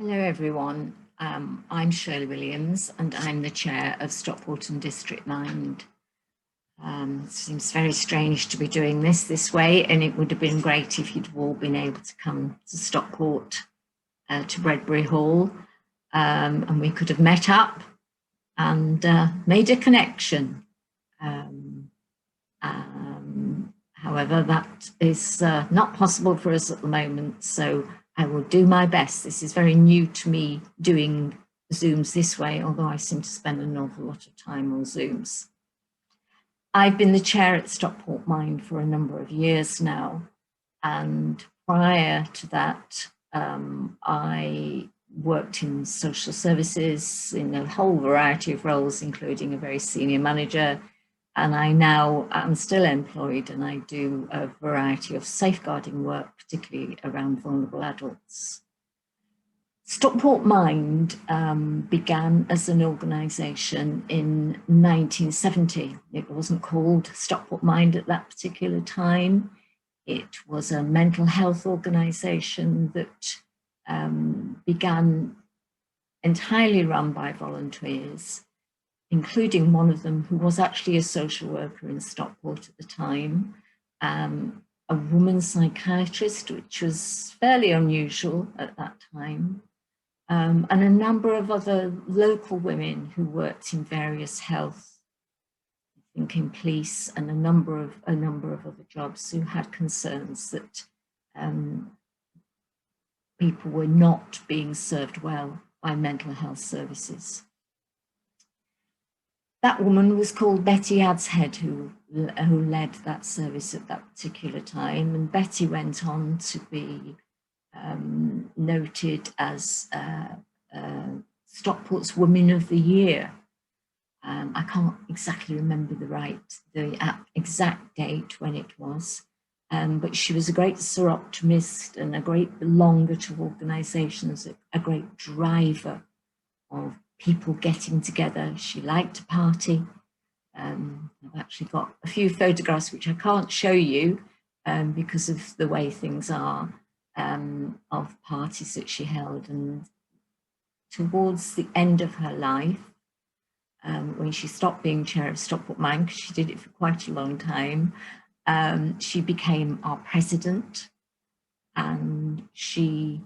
Hello everyone, I'm Shirley Williams and I'm the chair of Stockport District Mind. It seems very strange to be doing this way, and it would have been great if you'd all been able to come to Stockport to Bredbury Hall, and we could have met up and made a connection. However, that is not possible for us at the moment, so I will do my best. This is very new to me, doing Zooms this way, although I seem to spend an awful lot of time on Zooms. I've been the chair at Stockport Mind for a number of years now, and prior to that, I worked in social services in a whole variety of roles, including a very senior manager. And I now am still employed, and I do a variety of safeguarding work, particularly around vulnerable adults. Stockport Mind began as an organisation in 1970. It wasn't called Stockport Mind at that particular time. It was a mental health organisation that began entirely run by volunteers, including one of them who was actually a social worker in Stockport at the time, a woman psychiatrist, which was fairly unusual at that time, and a number of other local women who worked in various health, I think in police, and a number of other jobs, who had concerns that people were not being served well by mental health services. That woman was called Betty Adshead, who led that service at that particular time. And Betty went on to be noted as Stockport's Woman of the Year. I can't exactly remember the exact date when it was, but she was a great optimist and a great belonger to organisations, a great driver of people getting together. She liked to party. I've actually got a few photographs which I can't show you because of the way things are, of parties that she held. And towards the end of her life, when she stopped being chair of Stockport Mind, because she did it for quite a long time, she became our president, and she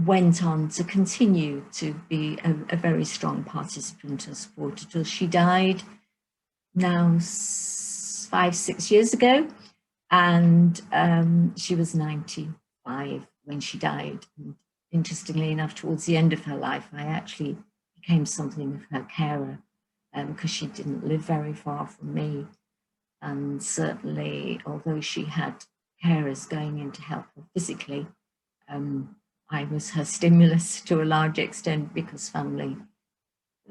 went on to continue to be a very strong participant and supporter till she died now 5-6 years ago, and she was 95 when she died. And interestingly enough, towards the end of her life, I actually became something of her carer because she didn't live very far from me, and certainly although she had carers going in to help her physically, I was her stimulus to a large extent, because family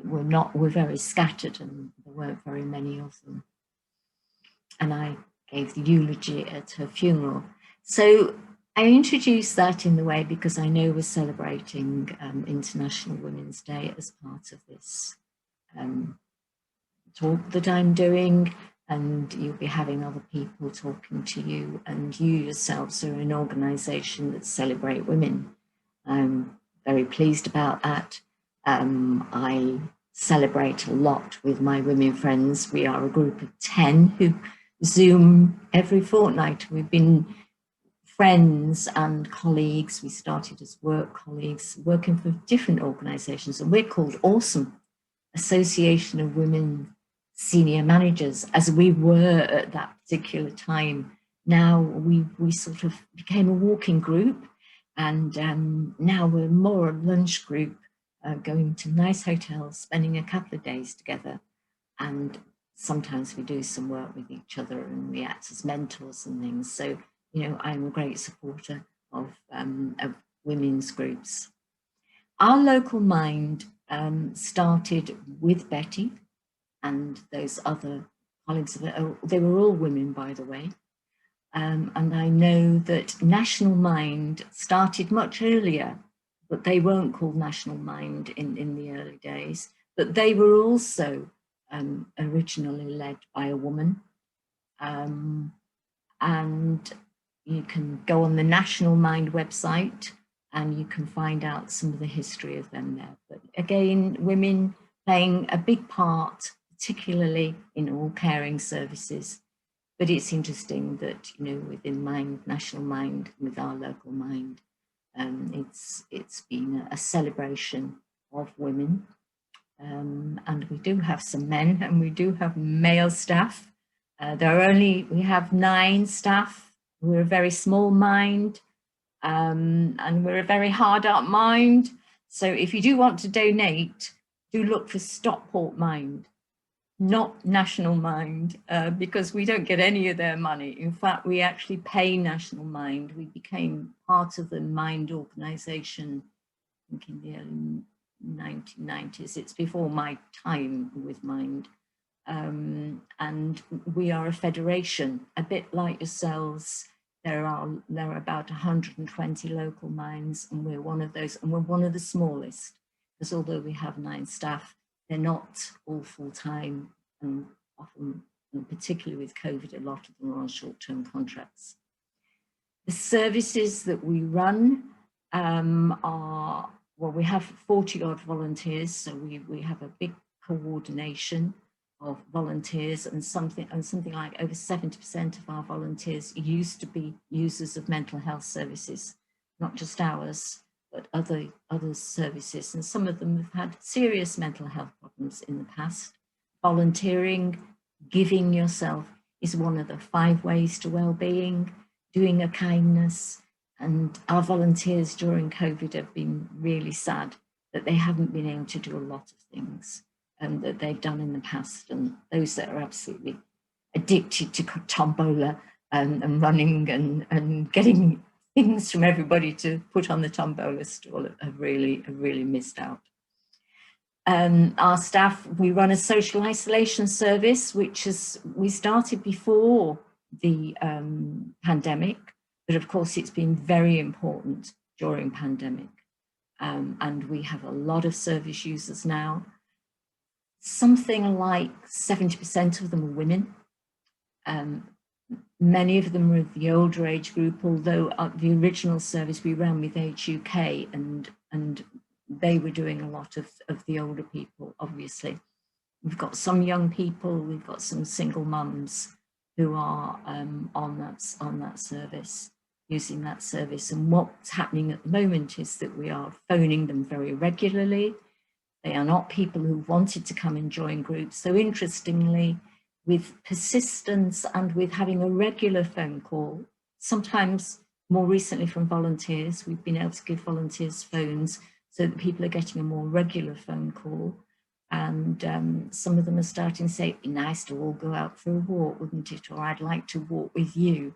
were very scattered and there weren't very many of them. And I gave the eulogy at her funeral. So I introduced that in the way because I know we're celebrating International Women's Day as part of this talk that I'm doing, and you'll be having other people talking to you, and you yourselves are an organisation that celebrate women. I'm very pleased about that. I celebrate a lot with my women friends. We are a group of 10 who Zoom every fortnight. We've been friends and colleagues. We started as work colleagues, working for different organisations, and we're called Awesome, Association of Women Senior Managers, as we were at that particular time. Now we sort of became a walking group, and now we're more a lunch group, going to nice hotels, spending a couple of days together, and sometimes we do some work with each other and we act as mentors and things. So, you know, I'm a great supporter of women's groups. Our local Mind started with Betty and those other colleagues of it. They were all women, by the way. And I know that National Mind started much earlier, but they weren't called National Mind in the early days. But they were also originally led by a woman. And You can go on the National Mind website and you can find out some of the history of them there. But again, women playing a big part, particularly in all caring services. But it's interesting that, you know, within Mind, National Mind, with our local Mind, it's been a celebration of women. And we do have some men and we do have male staff. We have 9 staff. We're a very small Mind, and we're a very hard up Mind. So if you do want to donate, do look for Stockport Mind, not National Mind, because we don't get any of their money. In fact, we actually pay National Mind. We became part of the Mind organisation, I think in the early 1990s. It's before my time with Mind. And we are a federation, a bit like yourselves. There are about 120 local Minds, and we're one of those, and we're one of the smallest, because although we have 9 staff, they're not all full-time, and often, and particularly with COVID, a lot of them are on short-term contracts. The services that we run are, well, we have 40-odd volunteers, so we have a big coordination of volunteers, and something like over 70% of our volunteers used to be users of mental health services, not just ours, but other services, and some of them have had serious mental health problems in the past. Volunteering, giving yourself, is one of the 5 ways to well-being, doing a kindness. And our volunteers during COVID have been really sad that they haven't been able to do a lot of things that they've done in the past. And those that are absolutely addicted to tombola and running and getting things from everybody to put on the tombola stall have really missed out. Our staff, we run a social isolation service, we started before the pandemic, but of course it's been very important during pandemic. And we have a lot of service users now. Something like 70% of them are women. Many of them are of the older age group, although the original service we ran with Age UK, and they were doing a lot of the older people, obviously. We've got some young people, we've got some single mums who are on that service, using that service. And what's happening at the moment is that we are phoning them very regularly. They are not people who wanted to come and join groups. So interestingly, with persistence and with having a regular phone call, sometimes more recently from volunteers, we've been able to give volunteers phones so that people are getting a more regular phone call. And some of them are starting to say, it'd be nice to all go out for a walk, wouldn't it? Or I'd like to walk with you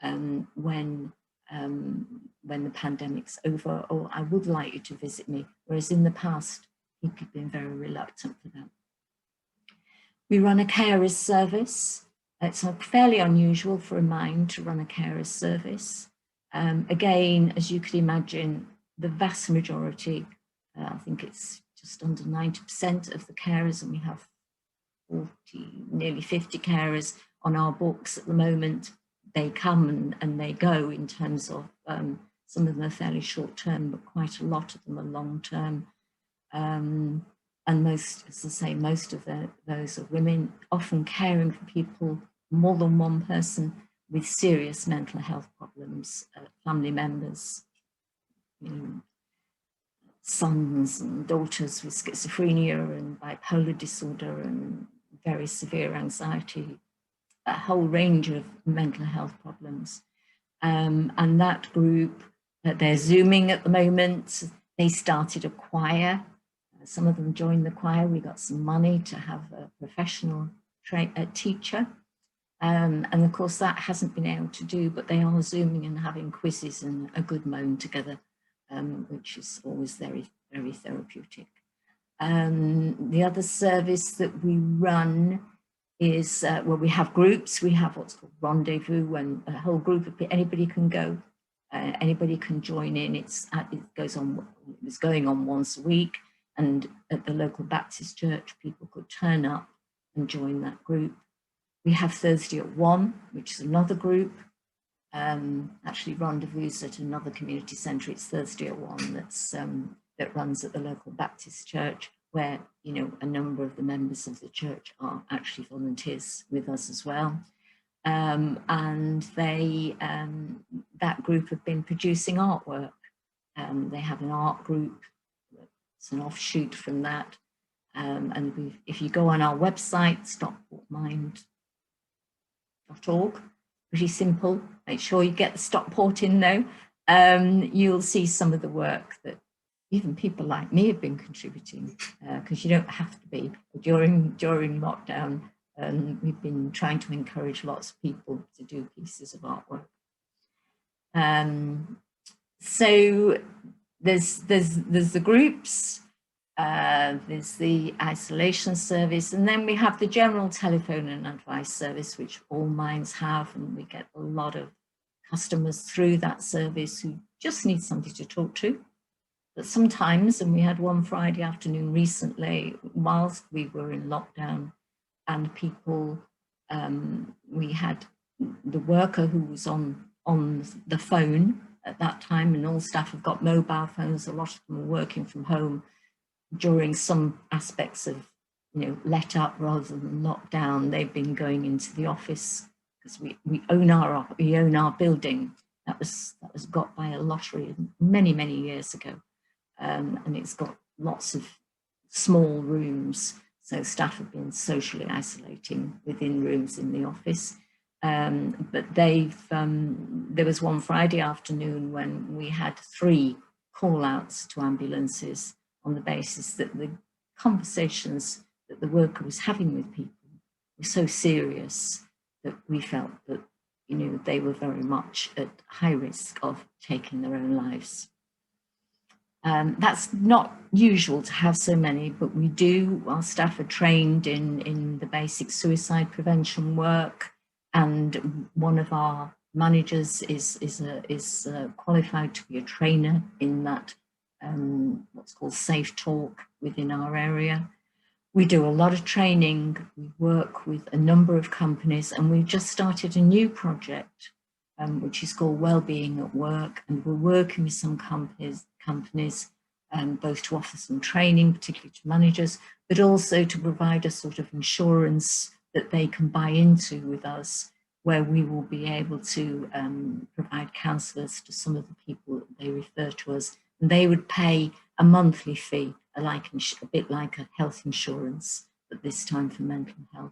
when the pandemic's over, or I would like you to visit me. Whereas in the past, people have been very reluctant for that. We run a carers service. It's fairly unusual for a Mind to run a carers service. Again, as you could imagine, the vast majority, I think it's just under 90% of the carers, and we have nearly 50 carers on our books at the moment. They come and they go in terms of some of them are fairly short term, but quite a lot of them are long term. And most, as I say, most of those are women, often caring for people, more than one person with serious mental health problems, family members, you know, sons and daughters with schizophrenia and bipolar disorder and very severe anxiety, a whole range of mental health problems. And that group, they're Zooming at the moment. They started a choir. Some of them joined the choir. We got some money to have a professional teacher. And of course that hasn't been able to do, but they are Zooming and having quizzes and a good moan together, which is always very, very therapeutic. The other service that we run is, well, we have groups. We have what's called Rendezvous, and a whole group of people, anybody can go, anybody can join in. It was going on once a week. And at the local Baptist church, people could turn up and join that group. We have Thursday at 1, which is another group. actually rendezvous at another community centre. It's Thursday at 1 that runs at the local Baptist church, where, you know, a number of the members of the church are actually volunteers with us as well. And they, that group have been producing artwork. They have an art group, it's an offshoot from that. And if you go on our website, stockportmind.org, pretty simple, make sure you get the Stockport in though, you'll see some of the work that even people like me have been contributing, because you don't have to be. During lockdown, we've been trying to encourage lots of people to do pieces of artwork. So there's the groups, there's the isolation service, and then we have the general telephone and advice service, which all minds have, and we get a lot of customers through that service who just need somebody to talk to. But sometimes, and we had one Friday afternoon recently, whilst we were in lockdown, and people, we had the worker who was on the phone at that time, and all staff have got mobile phones, a lot of them are working from home during some aspects of, you know, let up rather than lockdown. They've been going into the office because we own our building. That was got by a lottery many years ago. And it's got lots of small rooms, so staff have been socially isolating within rooms in the office. But there was one Friday afternoon when we had 3 call-outs to ambulances on the basis that the conversations that the worker was having with people were so serious that we felt that, you know, they were very much at high risk of taking their own lives. That's not usual to have so many, but we do. Our staff are trained in the basic suicide prevention work, and one of our managers is qualified to be a trainer in that, what's called safe talk within our area. We do a lot of training. We work with a number of companies, and we've just started a new project, which is called Wellbeing at Work, and we're working with some companies, both to offer some training, particularly to managers, but also to provide a sort of insurance that they can buy into with us, where we will be able to provide counsellors to some of the people that they refer to us, and they would pay a monthly fee, a bit like a health insurance, but this time for mental health.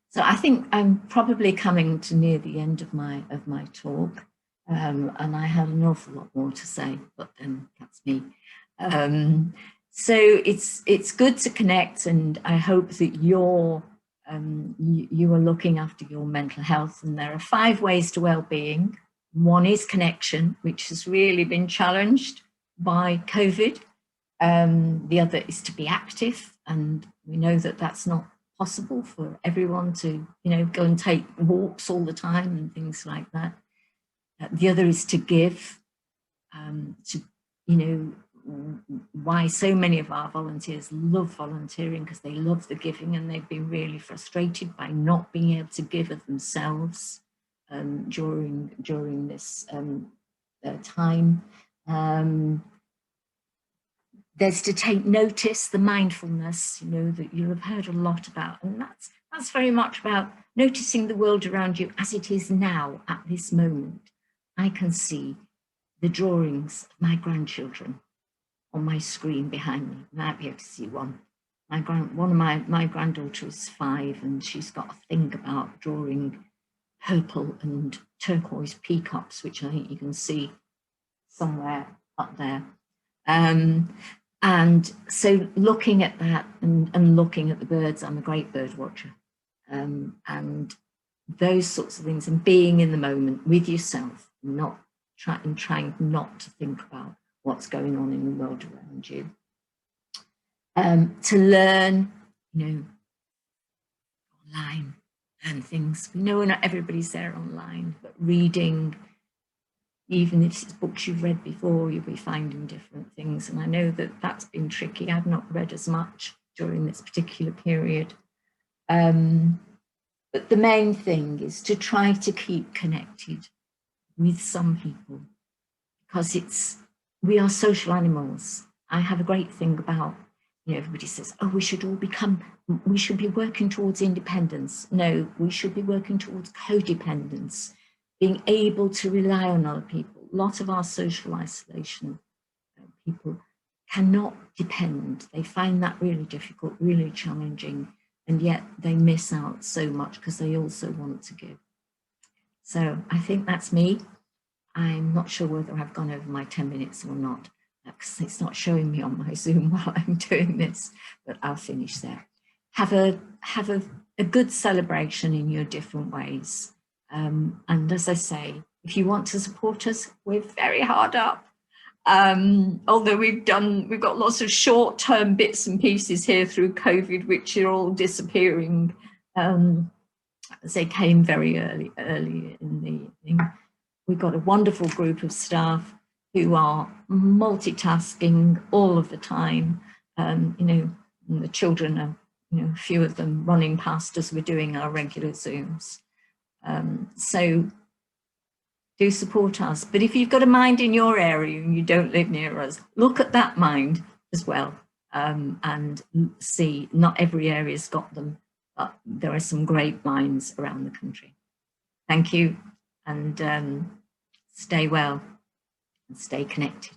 So I think I'm probably coming to near the end of my talk, and I had an awful lot more to say, but that's me. So it's good to connect, and I hope that you are looking after your mental health. And there are 5 ways to well-being. One is connection, which has really been challenged by COVID. The other is to be active, and we know that that's not possible for everyone to, you know, go and take walks all the time and things like that. The other is to give, you know, why so many of our volunteers love volunteering, because they love the giving, and they've been really frustrated by not being able to give of themselves during this time. There's to take notice, the mindfulness, you know, that you'll have heard a lot about, and that's very much about noticing the world around you as it is now at this moment. I can see the drawings of my grandchildren on my screen behind me. You might be able to see one. One of my granddaughter is 5, and she's got a thing about drawing purple and turquoise peacocks, which I think you can see somewhere up there. And so looking at that and looking at the birds, I'm a great bird watcher, and those sorts of things, and being in the moment with yourself, not trying not to think about what's going on in the world around you. To learn, you know, online and things. We know not everybody's there online, but reading, even if it's books you've read before, you'll be finding different things. And I know that that's been tricky. I've not read as much during this particular period. But the main thing is to try to keep connected with some people, because we are social animals. I have a great thing about, everybody says, oh, we should be working towards independence. No, we should be working towards codependence, being able to rely on other people. A lot of our social isolation people cannot depend. They find that really difficult, really challenging, and yet they miss out so much because they also want to give. So I think that's me. I'm not sure whether I've gone over my 10 minutes or not, because it's not showing me on my Zoom while I'm doing this, but I'll finish there. Have a good celebration in your different ways. And as I say, if you want to support us, we're very hard up. Although we've got lots of short-term bits and pieces here through COVID, which are all disappearing as they came very early in the evening. We've got a wonderful group of staff who are multitasking all of the time. And the children are, a few of them running past as we're doing our regular Zooms. So do support us. But if you've got a mind in your area and you don't live near us, look at that mind as well, and see not every area's got them, but there are some great minds around the country. Thank you, and stay well and stay connected.